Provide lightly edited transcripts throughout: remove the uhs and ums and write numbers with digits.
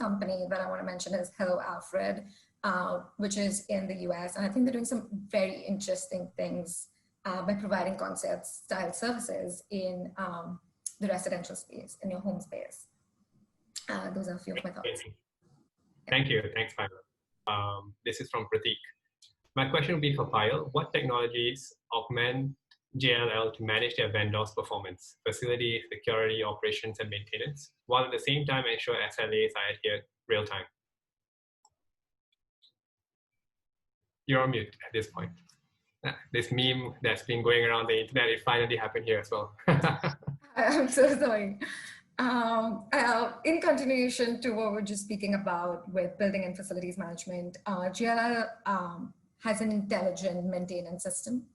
company that I want to mention is Hello Alfred, which is in the US. And I think they're doing some very interesting things by providing concierge-style services in the residential space, in your home space. Those are a few of my thoughts. Thank you. Thanks, Payal. This is from Pratik. My question would be for Payal. What technologies augment JLL to manage their vendors' performance, facility, security, operations, and maintenance, while at the same time ensure SLAs are adhered real time? You're on mute at this point. This meme that's been going around the internet, it finally happened here as well. I'm so sorry. In continuation to what we're just speaking about with building and facilities management, JLL has an intelligent maintenance system.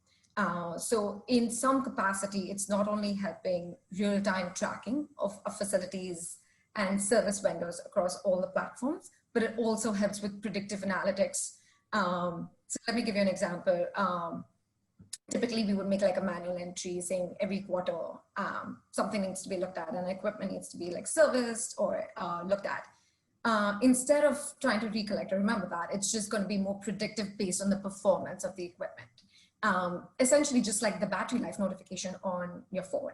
So in some capacity, it's not only helping real-time tracking of facilities and service vendors across all the platforms, but it also helps with predictive analytics. So let me give you an example. Typically, we would make like a manual entry saying every quarter something needs to be looked at and equipment needs to be like serviced or looked at. Instead of trying to recollect or remember that, it's just going to be more predictive based on the performance of the equipment. Essentially, just like the battery life notification on your phone.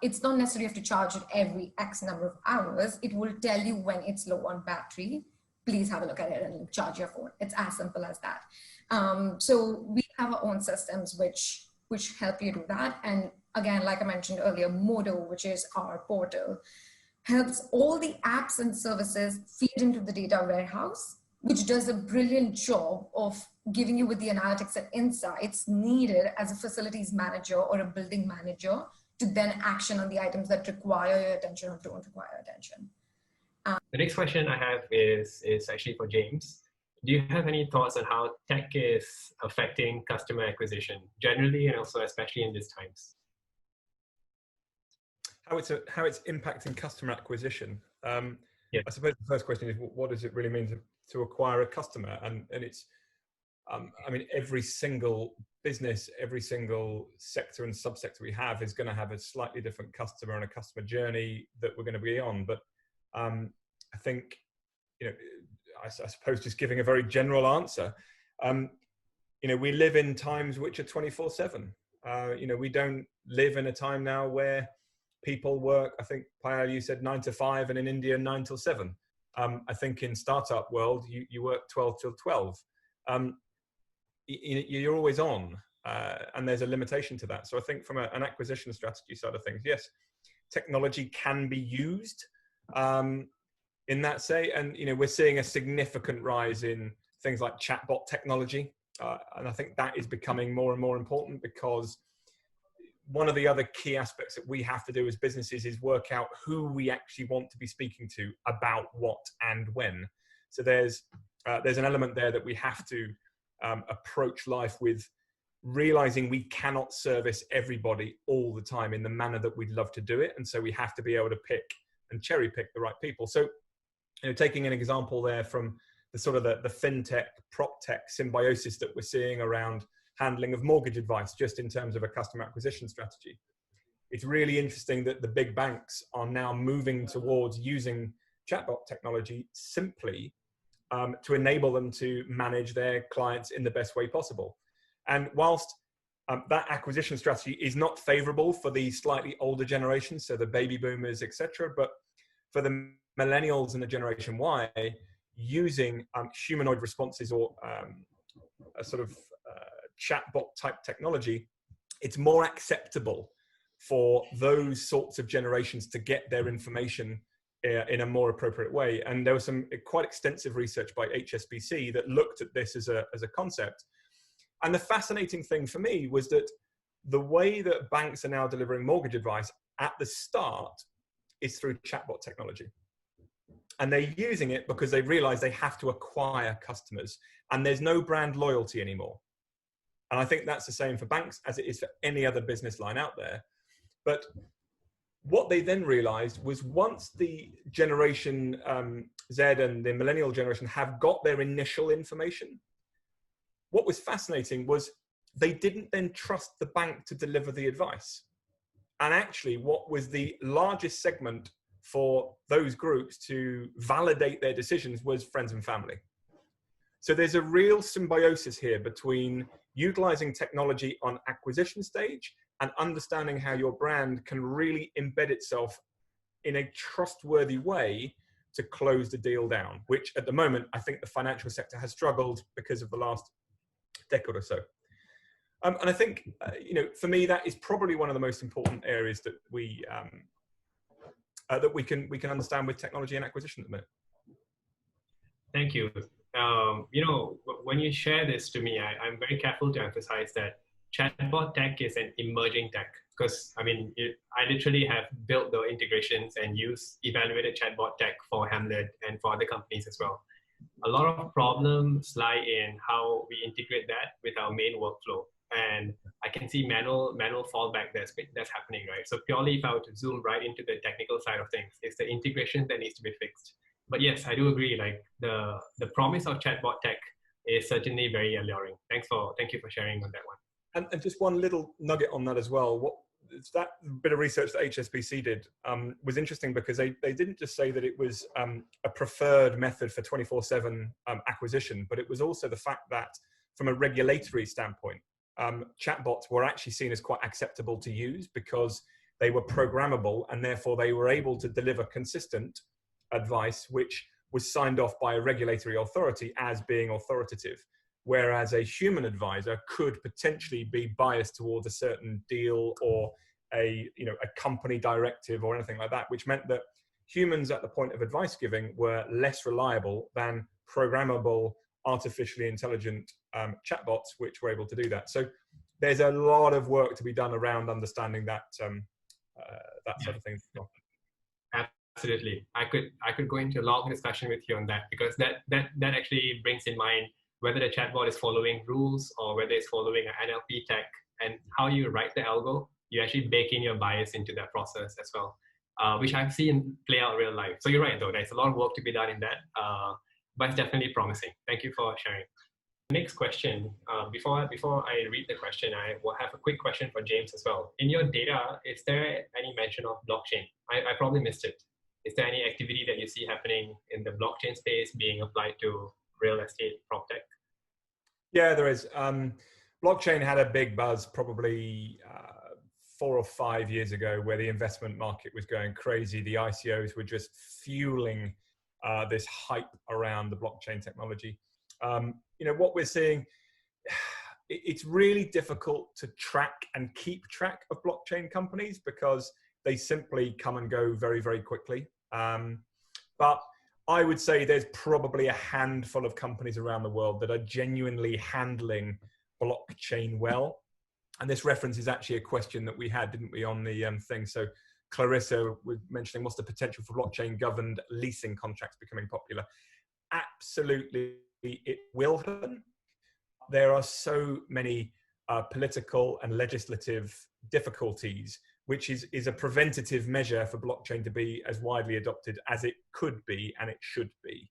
It's not necessarily you have to charge it every X number of hours. It will tell you when it's low on battery. Please have a look at it and charge your phone. It's as simple as that. So we have our own systems which help you do that. And again, like I mentioned earlier, Modo, which is our portal, helps all the apps and services feed into the data warehouse, which does a brilliant job of giving you with the analytics and insights needed as a facilities manager or a building manager to then action on the items that require your attention or don't require attention. The next question I have is actually for James. Do you have any thoughts on how tech is affecting customer acquisition generally and also especially in these times? How it's impacting customer acquisition? Yeah. I suppose the first question is, what does it really mean to acquire a customer? And it's, I mean, every single business, every single sector and subsector we have is going to have a slightly different customer and a customer journey that we're going to be on. But I think, you know, I suppose just giving a very general answer, you know, we live in times which are 24/7. You know, we don't live in a time now where people work, I think, Payal, you said 9 to 5, and in India, 9 till 7. I think in startup world, you work 12 till 12. You're always on, and there's a limitation to that. So I think from an acquisition strategy side of things, yes, technology can be used in that say, and you know, we're seeing a significant rise in things like chatbot technology, and I think that is becoming more and more important, because one of the other key aspects that we have to do as businesses is work out who we actually want to be speaking to about what and when. So there's an element there that we have to approach life with, realizing we cannot service everybody all the time in the manner that we'd love to do it, and so we have to be able to pick and cherry pick the right people. So, you know, taking an example there from the sort of the fintech, prop tech symbiosis that we're seeing around handling of mortgage advice, just in terms of a customer acquisition strategy. It's really interesting that the big banks are now moving towards using chatbot technology simply to enable them to manage their clients in the best way possible. And whilst that acquisition strategy is not favorable for the slightly older generations, so the baby boomers, etc., but for the millennials and the Generation Y, using humanoid responses or a sort of chatbot type technology, it's more acceptable for those sorts of generations to get their information in a more appropriate way. And there was some quite extensive research by HSBC that looked at this as a concept. And the fascinating thing for me was that the way that banks are now delivering mortgage advice at the start is through chatbot technology. And they're using it because they realize they have to acquire customers, and there's no brand loyalty anymore. And I think that's the same for banks as it is for any other business line out there. But what they then realized was, once the Generation Z and the millennial generation have got their initial information, what was fascinating was they didn't then trust the bank to deliver the advice. And actually, what was the largest segment for those groups to validate their decisions was friends and family. So there's a real symbiosis here between utilizing technology on acquisition stage and understanding how your brand can really embed itself in a trustworthy way to close the deal down, which at the moment, I think the financial sector has struggled because of the last decade or so. And I think, for me, that is probably one of the most important areas that we can understand with technology and acquisition at the minute. Thank you. When you share this to me, I'm very careful to emphasize that chatbot tech is an emerging tech, because I literally have built the integrations and evaluated chatbot tech for Hamlet and for other companies as well. A lot of problems lie in how we integrate that with our main workflow. And I can see manual fallback that's happening, right? So purely if I were to zoom right into the technical side of things, it's the integration that needs to be fixed. But yes, I do agree, like the promise of chatbot tech is certainly very alluring. Thank you for sharing on that one. And just one little nugget on that as well. That bit of research that HSBC did was interesting, because they didn't just say that it was a preferred method for 24/7 acquisition, but it was also the fact that from a regulatory standpoint, chatbots were actually seen as quite acceptable to use because they were programmable, and therefore they were able to deliver consistent advice, which was signed off by a regulatory authority as being authoritative. Whereas a human advisor could potentially be biased towards a certain deal or a company directive or anything like that, which meant that humans at the point of advice giving were less reliable than programmable, artificially intelligent chatbots, which were able to do that. So there's a lot of work to be done around understanding that sort of thing. Absolutely. I could go into a long discussion with you on that, because that actually brings in mind whether the chatbot is following rules or whether it's following an NLP tech, and how you write the algo, you actually bake in your bias into that process as well, which I've seen play out in real life. So you're right, though, there's a lot of work to be done in that, but it's definitely promising. Thank you for sharing. Next question, before I read the question, I will have a quick question for James as well. In your data, is there any mention of blockchain? I probably missed it. Is there any activity that you see happening in the blockchain space being applied to real estate prop tech? Yeah, there is. Blockchain had a big buzz probably 4 or 5 years ago, where the investment market was going crazy. The ICOs were just fueling this hype around the blockchain technology. What we're seeing, it's really difficult to track and keep track of blockchain companies because they simply come and go very, very quickly. But I would say there's probably a handful of companies around the world that are genuinely handling blockchain well. And this reference is actually a question that we had, didn't we, on the thing. So Clarissa was mentioning, what's the potential for blockchain governed leasing contracts becoming popular? Absolutely, it will happen. There are so many political and legislative difficulties, which is a preventative measure for blockchain to be as widely adopted as it could be and it should be.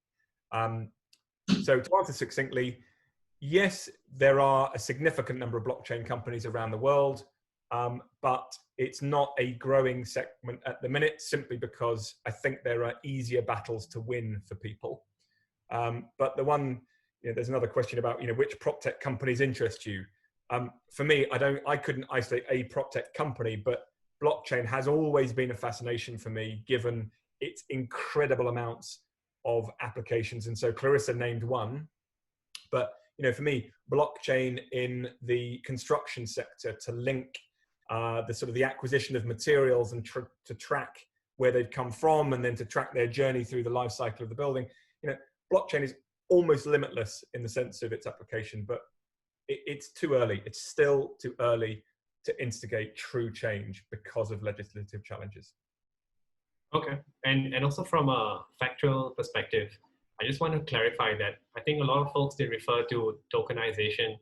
So to answer succinctly, yes, there are a significant number of blockchain companies around the world, but it's not a growing segment at the minute, simply because I think there are easier battles to win for people. But the one, there's another question about, which prop tech companies interest you? For me, I couldn't isolate a prop tech company, but blockchain has always been a fascination for me, given its incredible amounts of applications. And so Clarissa named one, but for me, blockchain in the construction sector to link the sort of the acquisition of materials and to track where they've come from, and then to track their journey through the life cycle of the building. Blockchain is almost limitless in the sense of its application, but it's too early. It's still too early to instigate true change because of legislative challenges. Okay, and also from a factual perspective, I just want to clarify that I think a lot of folks, they refer to tokenization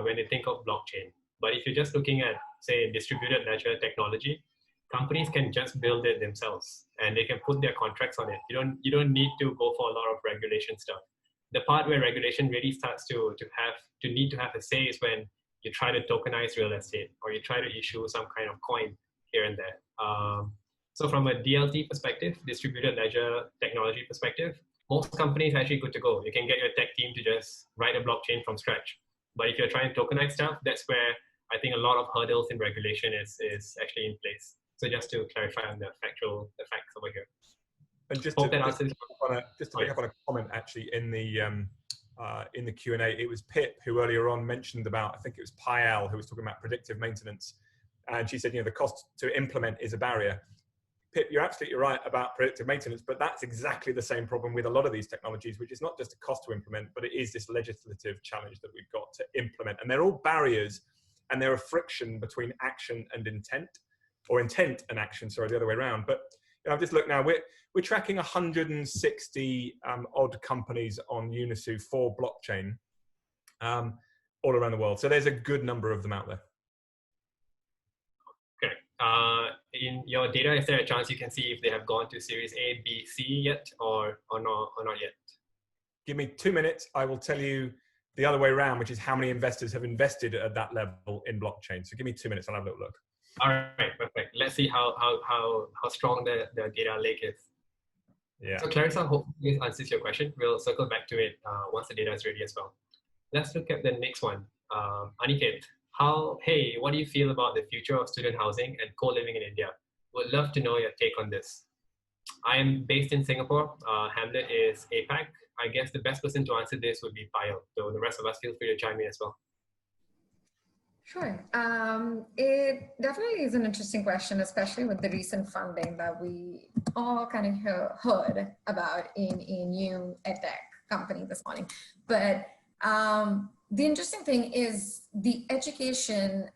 when they think of blockchain. But if you're just looking at, say, distributed ledger technology, companies can just build it themselves and they can put their contracts on it. You don't need to go for a lot of regulation stuff. The part where regulation really starts to need to have a say is when you try to tokenize real estate, or you try to issue some kind of coin here and there. So from a DLT perspective, distributed ledger technology perspective, most companies are actually good to go. You can get your tech team to just write a blockchain from scratch. But if you're trying to tokenize stuff, that's where I think a lot of hurdles in regulation is actually in place. So just to clarify on the facts over here. And just Hope to, that just, answers. just to pick up on a comment actually in the Q&A, it was Pip who earlier on mentioned about, I think it was Payal who was talking about predictive maintenance. And she said, you know, the cost to implement is a barrier. Pip, you're absolutely right about predictive maintenance, but that's exactly the same problem with a lot of these technologies, which is not just a cost to implement, but it is this legislative challenge that we've got to implement. And they're all barriers, and they're a friction between action and intent, or intent and action, sorry, the other way around. But you know, I've just looked now, we're tracking 160 odd companies on Unisu for blockchain all around the world. So there's a good number of them out there. Okay. In your data, is there a chance you can see if they have gone to Series A, B, C yet, or not yet? Give me 2 minutes. I will tell you the other way around, which is how many investors have invested at that level in blockchain. So give me 2 minutes. I'll have a little look. All right, perfect. Let's see how strong the data lake is. Yeah. So Clarissa, hopefully this answers your question. We'll circle back to it once the data is ready as well. Let's look at the next one. Aniket, what do you feel about the future of student housing and co-living in India? Would love to know your take on this. I am based in Singapore. Hamlet is APAC. I guess the best person to answer this would be Payal. So the rest of us, feel free to chime in as well. Sure. It definitely is an interesting question, especially with the recent funding that we all kind of heard about in a new edtech company this morning. But the interesting thing is the education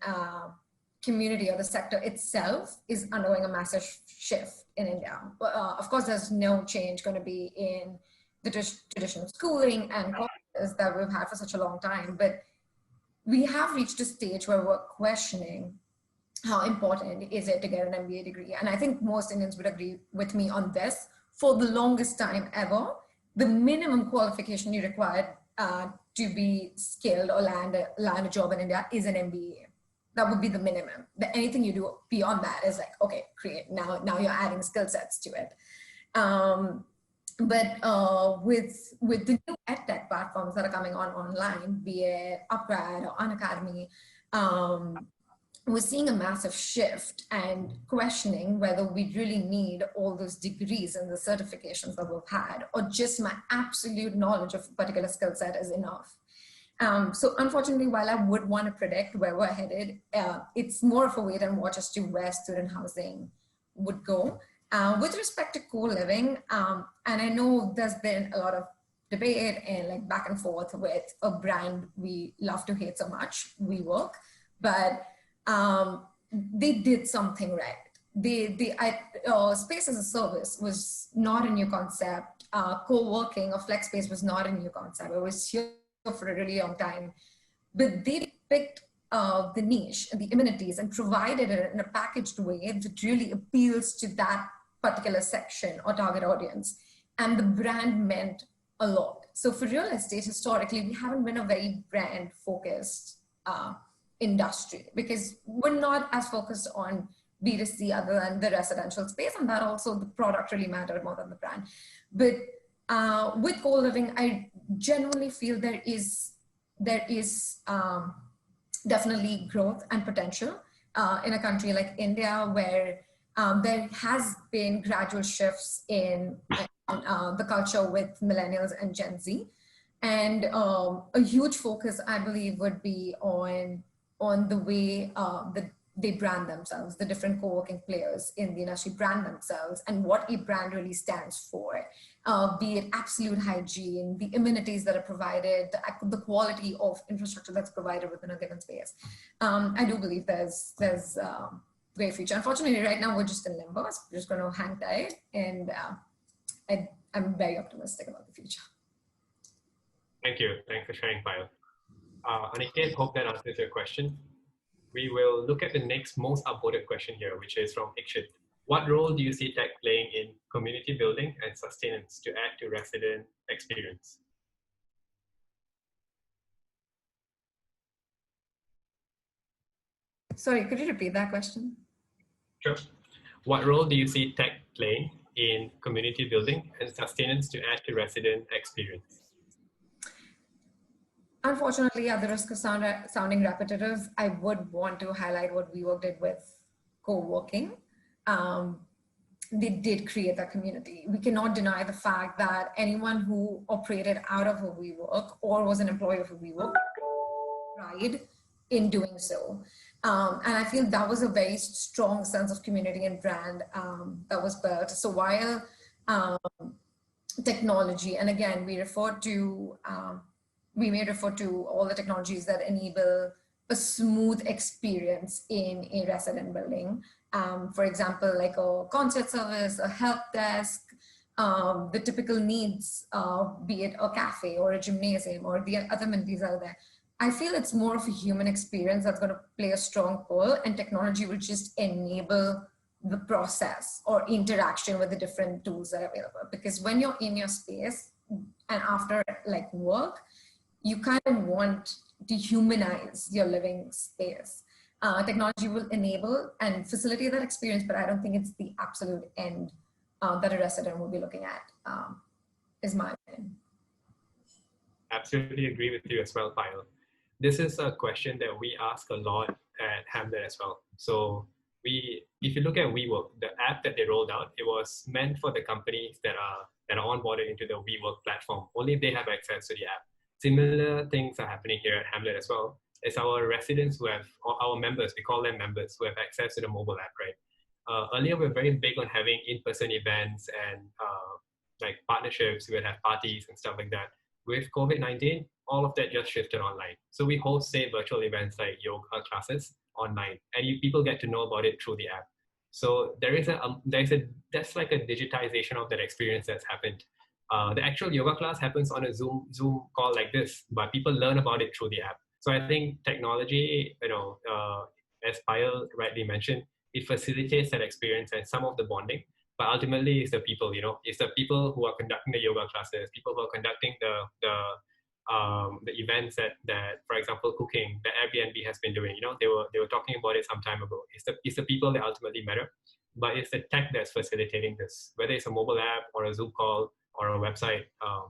community or the sector itself is undergoing a massive shift in India. Of course, there's no change going to be in the traditional schooling and courses that we've had for such a long time, but we have reached a stage where we're questioning how important is it to get an MBA degree. And I think most Indians would agree with me on this. For the longest time ever, the minimum qualification you require to be skilled or land a job in India is an MBA. That would be the minimum. Anything you do beyond that is like, okay, great. Now you're adding skill sets to it. But with the new edtech platforms that are coming online, be it Upgrad or Unacademy, we're seeing a massive shift and questioning whether we really need all those degrees and the certifications that we've had, or just my absolute knowledge of a particular skill set is enough. So unfortunately, while I would want to predict where we're headed, it's more of a wait and watch as to where student housing would go. With respect to co-living, and I know there's been a lot of debate and like back and forth with a brand we love to hate so much, WeWork, but they did something right. Space as a service was not a new concept. Co-working or flex space was not a new concept. It was here for a really long time, but they picked the niche and the amenities and provided it in a packaged way that really appeals to that particular section or target audience. And the brand meant a lot. So for real estate, historically, we haven't been a very brand focused industry because we're not as focused on B2C other than the residential space. And that also the product really mattered more than the brand. But with co-living, I genuinely feel there is definitely growth and potential in a country like India, where there has been gradual shifts in the culture with millennials and Gen Z. And a huge focus, I believe, would be on the way that they brand themselves, the different co-working players in the industry brand themselves, and what a brand really stands for, be it absolute hygiene, the amenities that are provided, the quality of infrastructure that's provided within a given space. I do believe there's great future. Unfortunately, right now we're just in limbo. So we're just going to hang tight, and I'm very optimistic about the future. Thank you. Thanks for sharing, Payal. Aniket, hope that answers your question. We will look at the next most upvoted question here, which is from Ikshit. What role do you see tech playing in community building and sustenance to add to resident experience? Sorry, could you repeat that question? Sure. What role do you see tech playing in community building and sustenance to add to resident experience? Unfortunately, at the risk of sounding repetitive, I would want to highlight what WeWork did with co-working. They did create that community. We cannot deny the fact that anyone who operated out of a WeWork or was an employee of a WeWork pride in doing so. And I feel that was a very strong sense of community and brand that was built. So while technology, and again, we may refer to all the technologies that enable a smooth experience in a resident building. For example, like a concert service, a help desk, the typical needs, be it a cafe or a gymnasium or the other amenities out there. I feel it's more of a human experience that's going to play a strong role, and technology will just enable the process or interaction with the different tools that are available. Because when you're in your space and after like work, you kind of want to humanize your living space. Technology will enable and facilitate that experience, but I don't think it's the absolute end that a resident will be looking at, is my opinion. Absolutely agree with you as well, Payal. This is a question that we ask a lot at Hamlet as well. So if you look at WeWork, the app that they rolled out, it was meant for the companies that are onboarded into the WeWork platform. Only they have access to the app. Similar things are happening here at Hamlet as well. It's our residents who have, or our members, we call them members, who have access to the mobile app, right? Earlier, we were very big on having in-person events and like partnerships. We would have parties and stuff like that. With COVID-19, all of that just shifted online. So we host, say, virtual events like yoga classes online, and people get to know about it through the app. So that's like a digitization of that experience that's happened. The actual yoga class happens on a Zoom call like this, but people learn about it through the app. So I think technology, as Payal rightly mentioned, it facilitates that experience and some of the bonding. But ultimately, it's the people. It's the people who are conducting the yoga classes, people who are conducting the events that, for example, cooking, the Airbnb has been doing. They were talking about it some time ago. It's the people that ultimately matter, but it's the tech that's facilitating this. Whether it's a mobile app or a Zoom call or a website,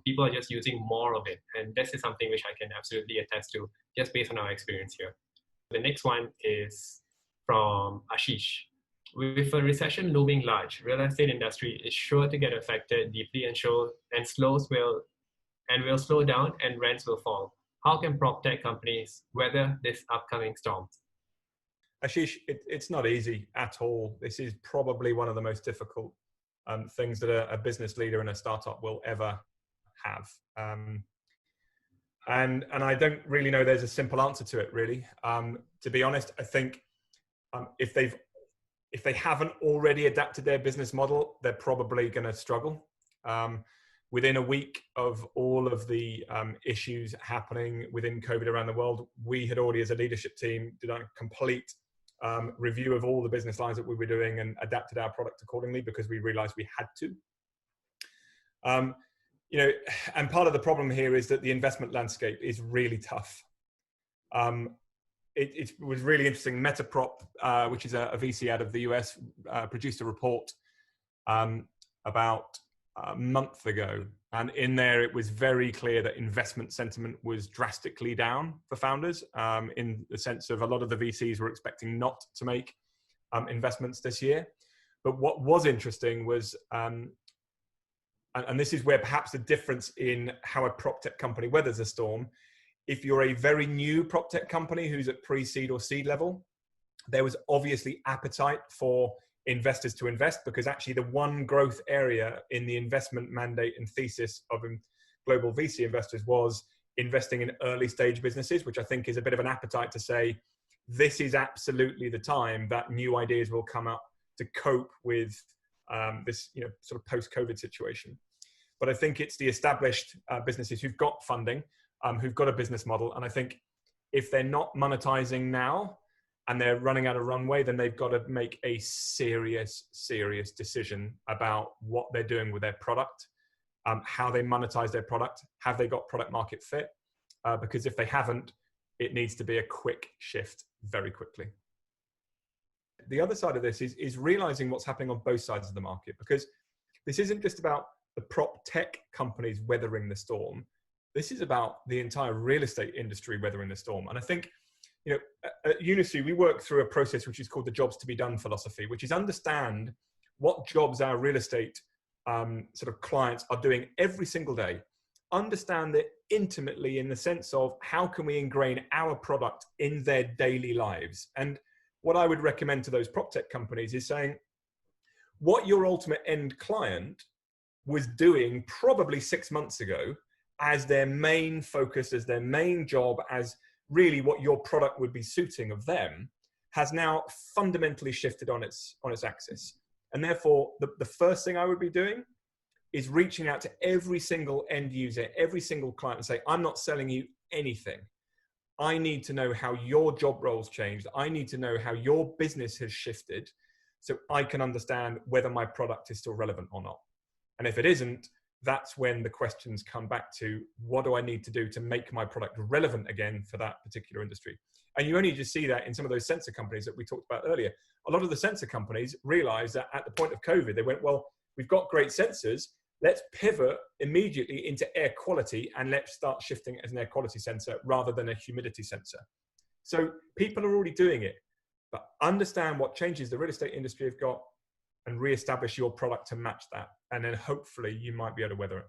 people are just using more of it, and this is something which I can absolutely attest to, just based on our experience here. The next one is from Ashish. With a recession looming large, real estate industry is sure to get affected deeply and will slow down and rents will fall. How can prop tech companies weather this upcoming storm? Ashish, it's not easy at all. This is probably one of the most difficult things that a business leader in a startup will ever have. And I don't really know there's a simple answer to it, really. To be honest, I think if they haven't already adapted their business model, they're probably going to struggle. Within a week of all of the issues happening within COVID around the world, we had already, as a leadership team, did a complete review of all the business lines that we were doing and adapted our product accordingly because we realized we had to. And part of the problem here is that the investment landscape is really tough. It was really interesting. Metaprop, which is a VC out of the US, produced a report about a month ago. And in there, it was very clear that investment sentiment was drastically down for founders, in the sense of a lot of the VCs were expecting not to make investments this year. But what was interesting was, and this is where perhaps the difference in how a prop tech company weathers a storm. If you're a very new prop tech company who's at pre-seed or seed level, there was obviously appetite for investors to invest, because actually the one growth area in the investment mandate and thesis of global VC investors was investing in early stage businesses, which I think is a bit of an appetite to say, this is absolutely the time that new ideas will come up to cope with this sort of post-COVID situation. But I think it's the established businesses who've got funding, who've got a business model. And I think if they're not monetizing now and they're running out of runway, then they've got to make a serious decision about what they're doing with their product, how they monetize their product, have they got product market fit? Because if they haven't, it needs to be a quick shift very quickly. The other side of this is realizing what's happening on both sides of the market, because this isn't just about the prop tech companies weathering the storm. This is about the entire real estate industry weathering the storm. And I think, you know, at Unity, we work through a process which is called the jobs to be done philosophy, which is understand what jobs our real estate sort of clients are doing every single day. Understand it intimately in the sense of how can we ingrain our product in their daily lives. And what I would recommend to those prop tech companies is saying what your ultimate end client was doing probably 6 months ago as their main focus, as their main job, as really what your product would be suiting of them, has now fundamentally shifted on its axis. And therefore, the first thing I would be doing is reaching out to every single end user, every single client, and say, I'm not selling you anything. I need to know how your job roles changed. I need to know how your business has shifted so I can understand whether my product is still relevant or not. And if it isn't, that's when the questions come back to, what do I need to do to make my product relevant again for that particular industry? And you only just see that in some of those sensor companies that we talked about earlier. A lot of the sensor companies realized that at the point of COVID, they went, well, we've got great sensors. Let's pivot immediately into air quality and let's start shifting as an air quality sensor rather than a humidity sensor. So people are already doing it, but understand what changes the real estate industry have got and reestablish your product to match that. And then hopefully you might be able to weather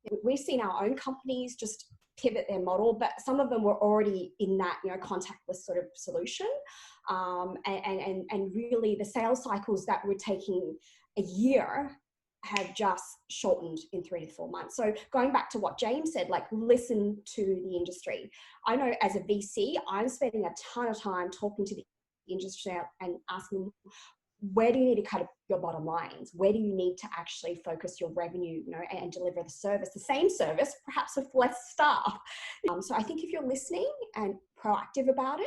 it. We've seen our own companies just pivot their model, but some of them were already in that, you know, contactless sort of solution. And really the sales cycles that were taking a year have just shortened in 3 to 4 months. So going back to what James said, like, listen to the industry. I know as a VC, I'm spending a ton of time talking to the industry and asking them, where do you need to cut your bottom lines? Where do you need to actually focus your revenue, you know, and deliver the service, the same service, perhaps with less staff? So I think if you're listening and proactive about it,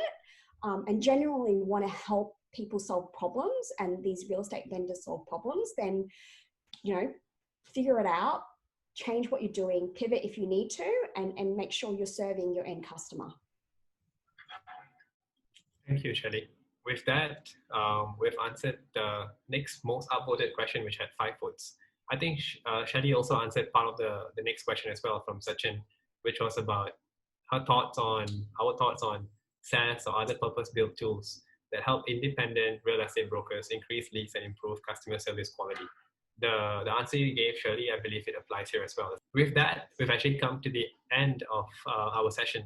and genuinely want to help people solve problems and these real estate vendors solve problems, then, you know, figure it out, change what you're doing, pivot if you need to, and make sure you're serving your end customer. Thank you, Shelly. With that, we've answered the next most upvoted question, which had 5 votes. I think Shelly also answered part of the next question as well from Sachin, which was about our thoughts on SaaS or other purpose-built tools that help independent real estate brokers increase leads and improve customer service quality. The answer you gave, Shirley, I believe it applies here as well. With that, we've actually come to the end of our session.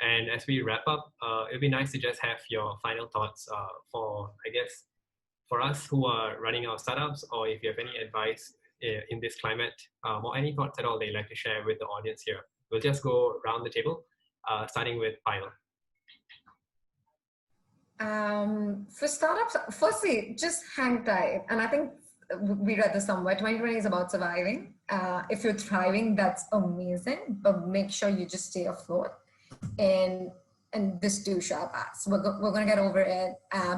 And as we wrap up, it'd be nice to just have your final thoughts for us who are running our startups, or if you have any advice in this climate, or any thoughts at all that you'd like to share with the audience here. We'll just go around the table, starting with Payal. For startups, firstly, just hang tight. And I think we read this somewhere, 2020 is about surviving. If you're thriving, that's amazing, but make sure you just stay afloat and just do sharp ass. We're going to get over it.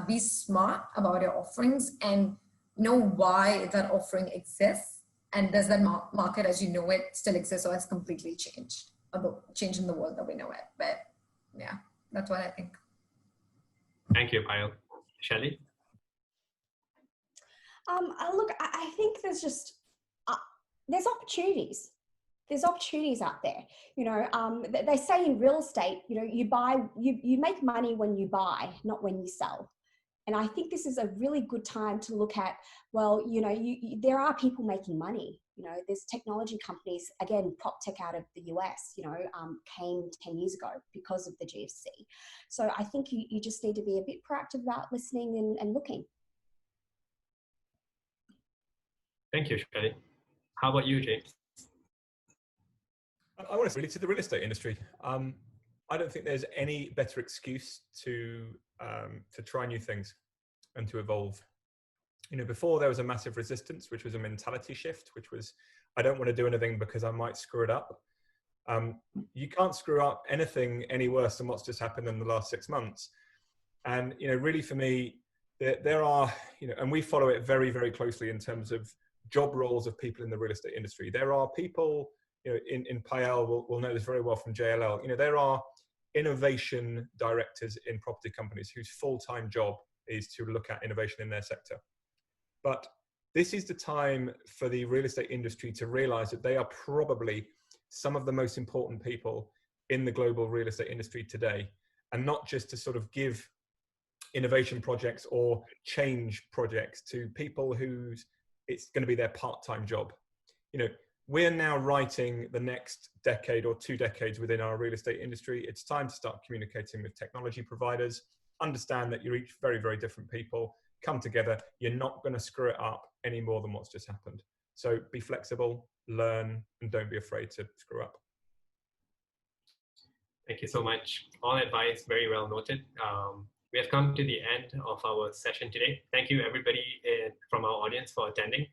Be smart about your offerings and know why that offering exists. And does that market as you know it still exist, or has completely changed, or changed in the world that we know it? But yeah, that's what I think. Thank you, Payal. Shelly? Look, I think there's just, there's opportunities. There's opportunities out there. You know, they say in real estate, you know, you make money when you buy, not when you sell. And I think this is a really good time to look at, well, you know, there are people making money. You know, there's technology companies, again, prop tech out of the US, you know, came 10 years ago because of the GFC. So I think you just need to be a bit proactive about listening and looking. Thank you, Shelley. How about you, James? I want to really to the real estate industry. I don't think there's any better excuse to try new things and to evolve. You know, before there was a massive resistance, which was a mentality shift, which was, I don't want to do anything because I might screw it up. You can't screw up anything any worse than what's just happened in the last 6 months. And, you know, really for me, there are, you know, and we follow it very, very closely in terms of job roles of people in the real estate industry. There are people, you know, in Payal, we'll know this very well from JLL, you know, there are innovation directors in property companies whose full-time job is to look at innovation in their sector. But this is the time for the real estate industry to realize that they are probably some of the most important people in the global real estate industry today, and not just to sort of give innovation projects or change projects to people whose it's going to be their part-time job. You know, we're now writing the next decade or 2 decades within our real estate industry. It's time to start communicating with technology providers, understand that you're each very, very different people, come together. You're not going to screw it up any more than what's just happened. So be flexible, learn, and don't be afraid to screw up. Thank you so much. All advice very well noted. We have come to the end of our session today. Thank you everybody from our audience for attending.